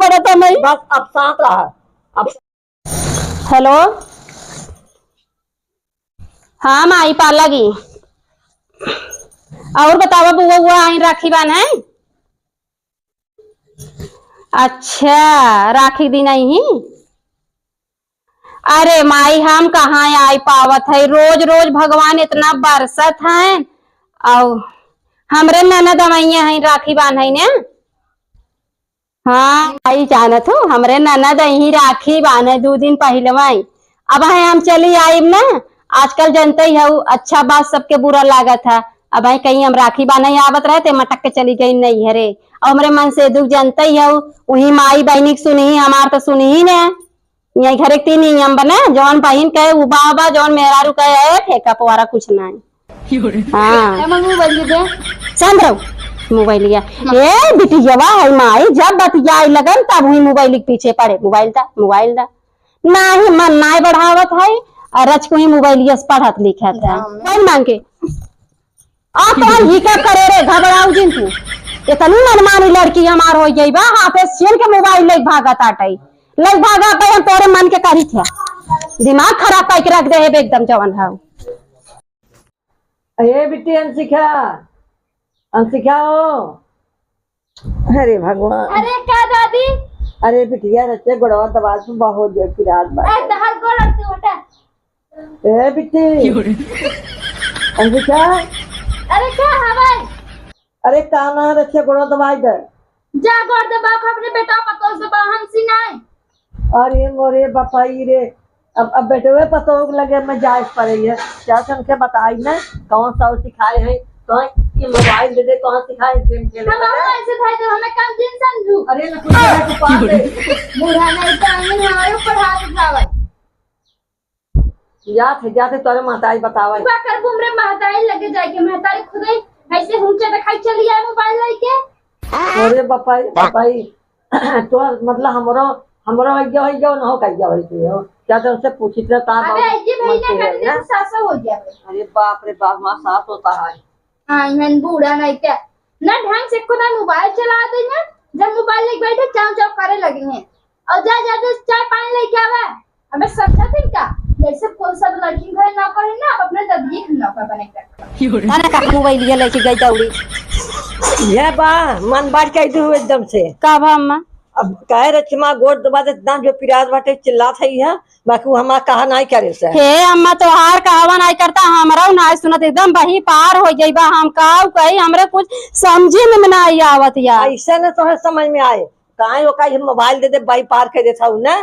पड़ा था मैं। बस अब शांत रहा अब। हेलो, हाँ माई पाला की और बतावा बुआ हुआ आई राखी बान है। अच्छा राखी दी नहीं। अरे माई हम कहाँ आई पावत है, रोज रोज भगवान इतना बरसत है और हमरे ननद अमैया है राखी बांध है ने। हाँ आई जानत हूँ हमरे ननद ही राखी बांधे 2 दिन पहले वही। अब है हम चली आई ना, आजकल जनते ही है अच्छा बात सबके बुरा लागत है। अब है कहीं हम राखी बांधे आवत रहे थे मटक के चली गई नहीं हरे और हमरे मन से दुख जनते ही है वही माई बहनी सुनी हमार तो सुनी ही ने। यही घर 3 नियम बने जौन बहन कहे उ बाबा जौन मेहरारू कहे ठेका पवारा कुछ नहीं। हाँ मोबाइल लिया ए बिटिया है माई जब बतिया लगन तब हुई मोबाइल के पीछे पड़े मोबाइल दा ना ही मन ना बढ़ावत है और रच को ही मोबाइल पढ़त लिखत है मोबाइल मांग के आप तो ही क्या करे रे घबराऊ जिन तू इतनी मनमानी लड़की हमार हो गई बा हाथे छीन के मोबाइल ले भागत आटई ले भागा पे तोरे मन के करी थे दिमाग खराब करके रख दे एकदम जवन है। अरे बिट्टी अंशिका हो। अरे भगवान। अरे क्या दादी। अरे बिटिया रचे गुड़वा दबा तू बहुत देर की रात बात हर गोड़ तू हटा। ए बिट्टी अंशिका। अरे क्या हवाई। अरे काना रचे गुड़वा दबाई दे जा गोड़ दबा अपने बेटा पतो से हमसी नहीं। अरे मोरे बपाई रे अब बेटे हुए पतो लगे मैं जायज पड़े है क्या के बताई ना कौन सा सिखाए है तो ये मोबाइल दे दे कौन सिखाए गेम खेलने हम ऐसे था तो हमें कम दिन समझू। अरे ना कुछ पास दे बूढ़ा नहीं तो हमें हमारे पढ़ा दिखावे जाते तोरे माताई बतावे क्या कर बुमरे महताई लगे जाके महताई खुद ही ऐसे हुंचे दिखाई चली आए मोबाइल लेके। अरे बपाई तो मतलब हमरो हो न हो कह जावे हो क्या तो उससे पूछी तो तार अबे ये भाई ने कर दिया सासा हो गया। अरे बाप रे बाप मां सास होता है। हां मन बूढ़ा नहीं क्या ना ढंग से खुदा मोबाइल चला देंगे जब मोबाइल लेके बैठे चाव चाव करे लगे हैं और जा तो चाय पानी लेके आवे। अबे समझा दिन का जैसे कोई सब लड़की घर ना करे ना अपने ददी नौकर बने कर अरे का मोबाइल ये लेके गई दौड़ी ये बा मन बात कह दू एकदम से का बा अम्मा। अब कहे रचमा गोड़ दबा दे इतना जो पिराज बाटे चिल्लात है यहां बाकी वो हमारा कहा नहीं करे से हे अम्मा तो हार कहवा नहीं करता हमरा ना सुनत एकदम वही पार हो गई बा हम काऊ कही हमरे कुछ समझे में ना आवत या ऐसे न तो समझ में आए काहे वो कहीं मोबाइल दे दे बाई पार कर देता हूं ना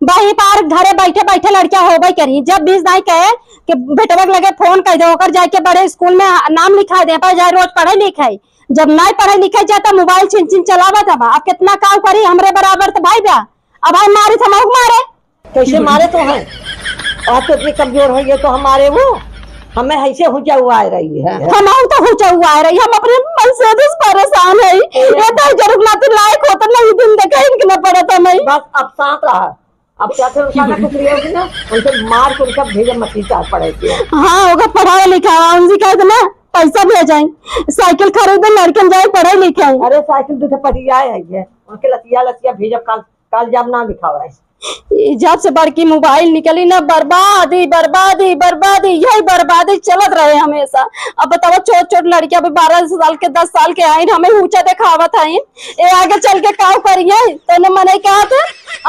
वही पार घरे बैठे बैठे लड़किया होबे करी जब 20 नहीं कहे कि बेटवा लगे फोन कर दे ओकर जाके बड़े स्कूल में नाम लिखा दे पर जाए रोज पढ़े लिखे जब नहीं पढ़े लिखे जाता मोबाइल छिन चलावत अब आप कितना काम करी हमरे बराबर तो भाई बा अब हम मारे थे मारे कैसे मारे तो है और तो इतनी कमजोर हो गए तो हमारे वो हमें ऐसे हुआ हुआ आ रही है हम तो हुआ हुआ आ रही हम अपने मन से परेशान है ये तो जरूर ना तो लायक होता नहीं दिन देखा इनके ना पड़ा था नहीं बस अब शांत रहा अब क्या थे उनका कुछ होगी ना उनसे मार के उनका भेजा मछली चार पड़ेगी। हाँ होगा पढ़ा लिखा उनसे कह देना पैसा भेजाएं साइकिल खरीदे लड़के जाए पढ़े लिखे। अरे साइकिल तो पढ़िया है उनके लतिया भेजा काल जब ना लिखा हुआ है जब से बड़की मोबाइल निकली ना बर्बादी बर्बादी बर्बादी यही बर्बादी चलत रहे हमेशा। अब बताओ छोट लड़कियां अभी 12 साल के 10 साल के आई हमें ऊंचा दिखावत है ये आगे चल के काम करिए तो मैंने कहा था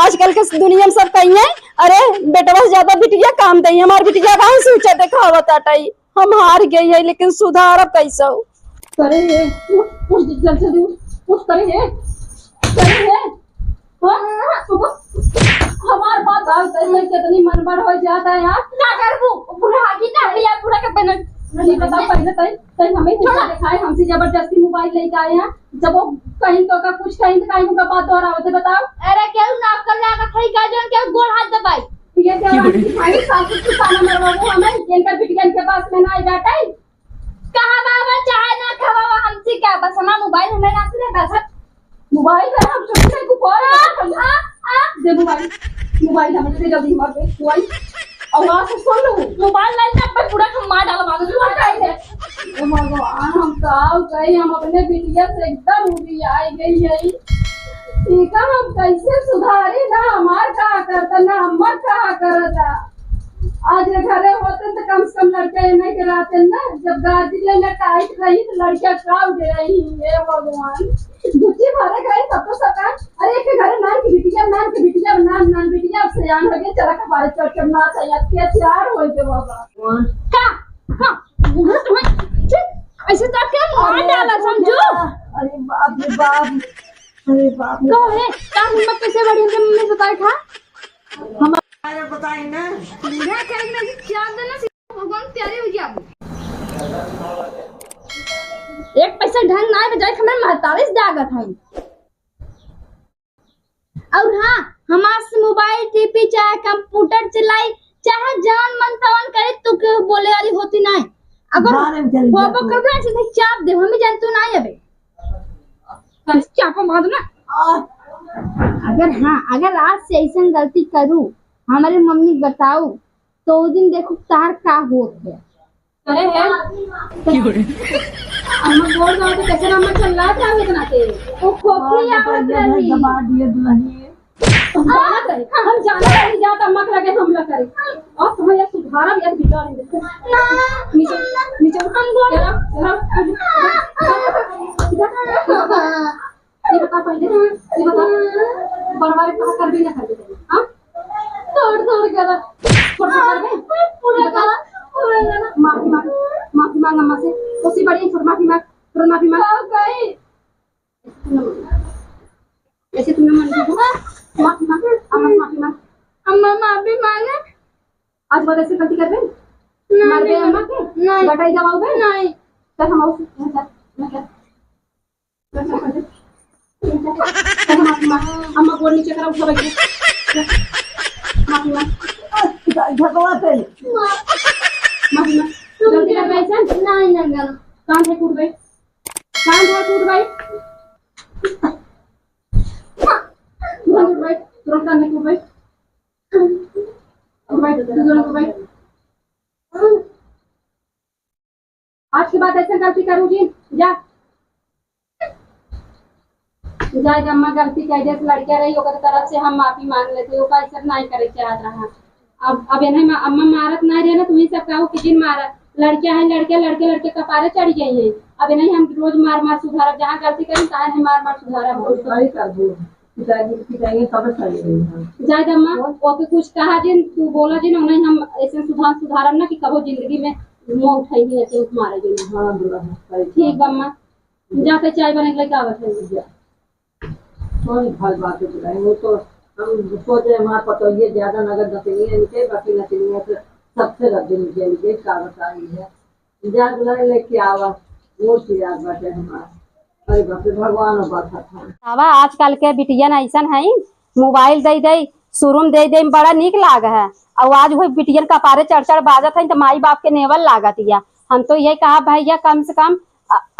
आजकल के दुनिया में सब कहिए अरे बेटवा से ज्यादा बिटिया काम दई हमारी बिटिया कहाँ से ऊंचा दिखावत हटाई हम हार गई है लेकिन सुधार अब कैसा हो हमार बात कितनी मनबड़ हो जाता है यार ना कर वो पूरा आगे ना यार पूरा के बन नहीं बताओ पहले तई हमें दिखाए हमसे जबरदस्ती मोबाइल लेके आए हैं जब वो कहीं तो का कुछ कहीं तो कहीं का बात दोहरावते बताओ। अरे क्या ना कर लगा खई का जन के गोड़ हाथ दबाई ये क्या भाई सासू को ताना मरवाओ हमें इनका बिटिया के पास में ना जाता है कहां बाबा चाहे ना खवावा हमसे क्या बस हमारा मोबाइल हमें ना से बस मोबाइल है हम छोटे को पड़ा दे मोबाइल हमें से जल्दी मार दे मोबाइल आवाज से सुन लो मोबाइल लाइन पे पूरा हम मार डाला मार दे हटाई दे ओ भगवान हम काऊ गए हम अपने बिटिया से एकदम उड़ी आई गई है इका हम कैसे सुधारी ना हमार कहा करता ना हमर कहा करता। आज ये घरे होते तो कम से कम लड़के नहीं गिराते ना। जब गाड़ी लेना टाइट रही तो लड़कियां काम दे रही है भगवान। गुच्ची भरे गए सब तो सका। अरे के घरे नान की बिटिया नान बिटिया अब से जान हो गए चला के बारे चढ़ के ना चाहिए के चार हो गए बाबा का ऐसे तो क्या मार डाला समझो। अरे बाप रे बाप, अरे बाप रे कहो है क्या हिम्मत कैसे बढ़ी हमने मम्मी बताया था अरे बताई ना पूरा करेंगे ना क्या देना भगवान प्यारे हो गया। एक पैसा ढंग ना बजाय हमें 48 जागत है। और हाँ हमारे मोबाइल टीवी चाहे कंप्यूटर चलाई चाहे जान मन तवन करे तू के बोले वाली होती ना। अगर वो करना ऐसे चाप दे हमें जानतू ना अबे हम चापा मार ना। अगर आज से ऐसा गलती करूं हमारी मम्मी बताओ तो उस दिन देखो तार का होत है। अरे है हम बोल रहे तो कैसे नंबर चल रहा था इतना ते वो खोखी आवत रही दबा दिए दुल्हनी हम जाना रही जा तो अम्मा लगे हमला करे और तुम्हें ये सुधारा भी बिगाड़ दे नीचे हम बोल ये बता पहले ये बता बड़वारे कहा कर भी ना कर दे। हां तोड़ कर कर दे पूरा का माफी मांग अम्मा से उसी बड़ी छोड़ माफी मांग गई ऐसे तुमने मन माफी मांग अम्मा माफी मांगे आज बाद ऐसे गलती कर बे मार बे अम्मा के नहीं बटाई दबाओ बे नहीं तो हम उसे माफी मांग अम्मा बोल नीचे करा उठा बैठ माफी मांग झगवाते माफी मांग गलती कर गई सन नहीं कान है कूद भाई तुरंत कान है कूद भाई आज के बाद ऐसे गलती करूँ जी जा अम्मा गलती कह दे लड़किया रही ओकर तरफ से हम माफी मांग लेते ओका ऐसा नहीं करे चाहत रहा। अब इन्हें अम्मा मारत नहीं रहे ना तुम्हें सब कहो कि जिन मारा लड़कियां हैं लड़के कपारे चढ़ गई हैं। अब इन्हें हम रोज मार सुधारा जहाँ गलती करें तहाँ इन्हें मार सुधारा जायद अम्मा ओके कुछ कहा जिन तू बोला जिन उन्हें हम ऐसे सुधारम ना कि कबो जिंदगी में मुंह उठाई नहीं ऐसे मारे जिन। हाँ ठीक अम्मा जाके चाय बने के लिए आवत है कोई फल बात है वो तो हम सोचे हमारा पता ये ज्यादा नगद नकली है नीचे बाकी नकली है तो सबसे रद्दी नीचे कागज आई है ज्यादा लेके आवा वो चीज बात है हमारा। अरे बाप रे भगवान बात आवा आजकल के बिटिया ऐसा है मोबाइल दे शुरू दे बड़ा निक लाग है और आज वो बिटियन कपारे चढ़ बाजत है तो माई बाप के नेवल लागत या। हम तो ये कहा भैया कम से कम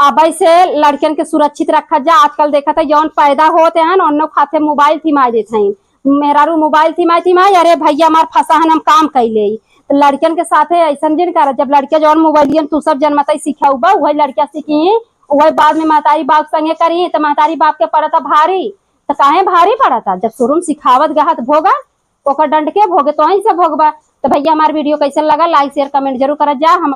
अब से लड़कियन के सुरक्षित रखा जा। आजकल देखा था जौन पैदा होते हैं उन खाते मोबाइल थी देते हैं मेहरारू मोबाइल थी माई अरे भैया हमार फंसा है हम काम कैले तो लड़कियन के साथ ऐसा जिन कर जब लड़किया जौन मोबाइलियन तू सब जन्मत सिखाऊबा वही लड़किया सीखी वही बाद में महतारी बाप संगे करी तो महतारी बाप के पड़ता भारी तो काहे भारी पड़ता जब शुरू सिखावत गहत भोगा ओकर डंड के भोगे तो वहीं से भोगबा। तो भैया हमारे वीडियो कैसे लगा लाइक शेयर कमेंट जरूर कर जा। हम